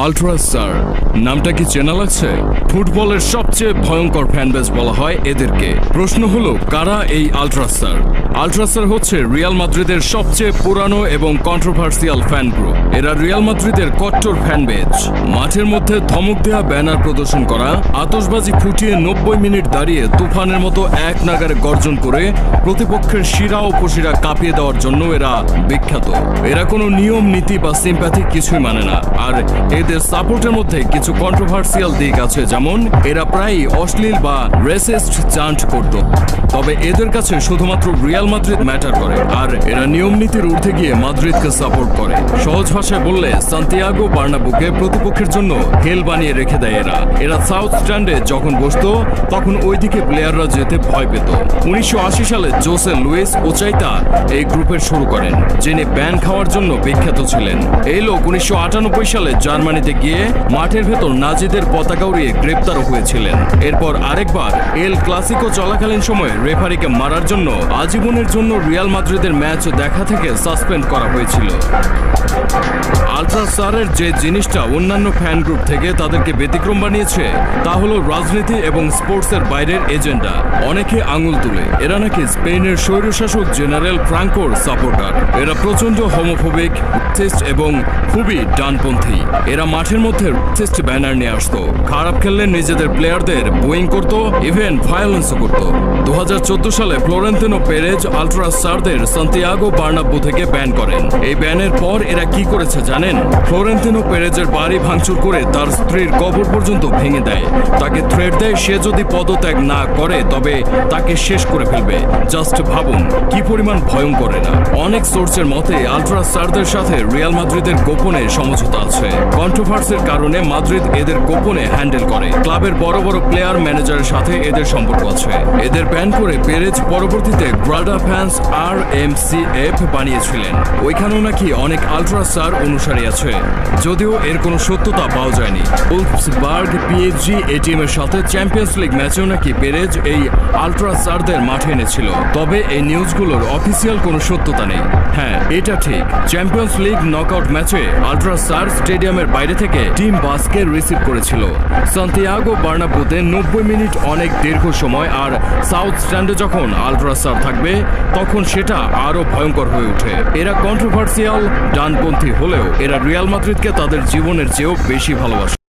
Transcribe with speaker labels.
Speaker 1: আল্ট্রাস্টার নামটা কি চেনা লাগছে? ফুটবলের সবচেয়ে ভয়ঙ্কর ফ্যানবেজ বলা হয় এদেরকে। প্রশ্ন হলো কারা এই আল্ট্রাস্টার? আল্ট্রাস্টার হচ্ছে রিয়াল মাদ্রিদের সবচেয়ে পুরানো এবং কন্ট্রোভার্সিয়াল ফ্যান গ্রুপ। এরা রিয়াল মাদ্রিদের কট্টর ফ্যানবেজ। মাঠের মধ্যে ধমক দেওয়া, ব্যানার প্রদর্শন করা, আতশবাজি ফুটিয়ে 90 মিনিট দাঁড়িয়ে তুফানের মতো এক নাগারে গর্জন করে প্রতিপক্ষের শিরা উপশিরা কাঁপিয়ে দেওয়ার জন্য এরা বিখ্যাত। এরা কোনো নিয়ম নীতি বা সিম্প্যাথি কিছুই মানে না। আর এদের সাপোর্টের মধ্যে কিছু কন্ট্রোভার্সিয়াল দিক আছে, যেমন এরা প্রায়ই অশ্লীল বা রেসিস্ট চান্ট করত। তবে এদের কাছে শুধুমাত্র রিয়াল মাদ্রিদ ম্যাটার করে, আর এরা নিয়ম নীতির ঊর্ধ্বে গিয়ে মাদ্রিদকে সাপোর্ট করে। সহজ ভাষায় বললে সান্তিয়াগো বার্নাব্যুকে প্রতিপক্ষের জন্য হেল বানিয়ে রেখে দেয় এরা সাউথ স্ট্যান্ডে যখন বসতো তখন ওইদিকে প্লেয়াররা যেতে ভয় পেত। 1980 সালে জোসে লুইস ওচাইতা এই গ্রুপের শুরু করেন, যিনি ব্যান খাওয়ার জন্য বিখ্যাত ছিলেন। এই লোক 1998 সালে জার্মানিতে গিয়ে মাঠের ভেতর নাজিদের পতাকা উড়িয়ে গ্রেপ্তারও হয়েছিলেন। এরপর আরেকবার এল ক্লাসিকো চলাকালীন সময়ে রেফারিকে মারার জন্য আজীবনের জন্য রিয়াল মাদ্রিদের ম্যাচ দেখা থেকে সাসপেন্ড করা হয়েছিল। আল্ট্রাস্টারের যে জিনিসটা অন্যান্য ফ্যান গ্রুপ থেকে তাদেরকে ব্যতিক্রম বানিয়েছে তা হলো রাজনীতি এবং স্পোর্টসের বাইরের এজেন্ডা। অনেকে আঙুল তুলে এরা নাকি স্পেনের স্বৈরশাসক জেনারেল ফ্রাঙ্কোর সাপোর্টার। এরা প্রচন্ড হোমোফোবিক, রেসিস্ট এবং খুবই ডানপন্থী। এরা মাঠের মধ্যে রেসিস্ট ব্যানার নিয়ে আসতো, খারাপ খেললে নিজেদের প্লেয়ারদের বুইং করতো, ইভেন ভায়োলেন্সও করতো। 2014 সালে ফ্লোরেন্তিনো পেরেজ আল্ট্রাস্টারদের সান্তিয়াগো বার্নাব্যু থেকে ব্যান করেন। এই ব্যানের পর এরা কি করেছে জানেন? ফ্লোরেন্তিনো পেরেজের বাড়ি ভাঙচুর করে তার স্ত্রীর কবর পর্যন্ত ভেঙে দেয়। তাকে থ্রেট দেয় সে যদি পদত্যাগ না করে তবে তাকে শেষ করে ফেলবে। জাস্ট ভাবুন কি পরিমাণ ভয়ঙ্কর এরা। অনেক সোর্সের মতে আল্ট্রাস্টারদের সাথে রিয়াল মাদ্রিদের গোপনে সমঝোতা আছে। কন্ট্রোভার্সির কারণে মাদ্রিদ এদের গোপনে হ্যান্ডেল করে। ক্লাবের বড় বড় প্লেয়ার ম্যানেজারের সাথে এদের সম্পর্ক আছে। এদের ব্যান করে পেরেজ পরবর্তীতে গ্রাডা ফ্যান্স RMCF বানিয়েছিলেন। ওইখানেও নাকি অনেক আল্ট্রাস্টার অনুসারী আছে, যদিও এর কোনো সত্যতা পাওয়া যায়নি। উলফসবার্গ PSG এই টিমের সাথে চ্যাম্পিয়ন্স লিগ ম্যাচেও নাকি পেরেজ এই আল্ট্রাস্টারদের মাঠে এনেছিল। তবে এই নিউজগুলোর অফিসিয়াল কোনো সত্যতা নেই। হ্যাঁ, এটা ঠিক, চ্যাম্পিয়ন্স লিগ নকআউট ম্যাচে আল্ট্রাস্টার স্টেডিয়ামের বাইরে থেকে টিম বাসকে রিসিভ করেছিল। সান্তিয়াগো বার্নাব্যুতে 90 মিনিট অনেক দীর্ঘ সময়, আর সাউথ স্ট্যান্ডে যখন আল্ট্রাস্টার থাকবে তখন সেটা আরো ভয়ঙ্কর হয়ে ওঠে। এরা কন্ট্রোভার্সিয়াল, ডানপন্থী হলেও এরা রিয়াল মাদ্রিদকে তাদের জীবনের চেয়েও বেশি ভালোবাসে।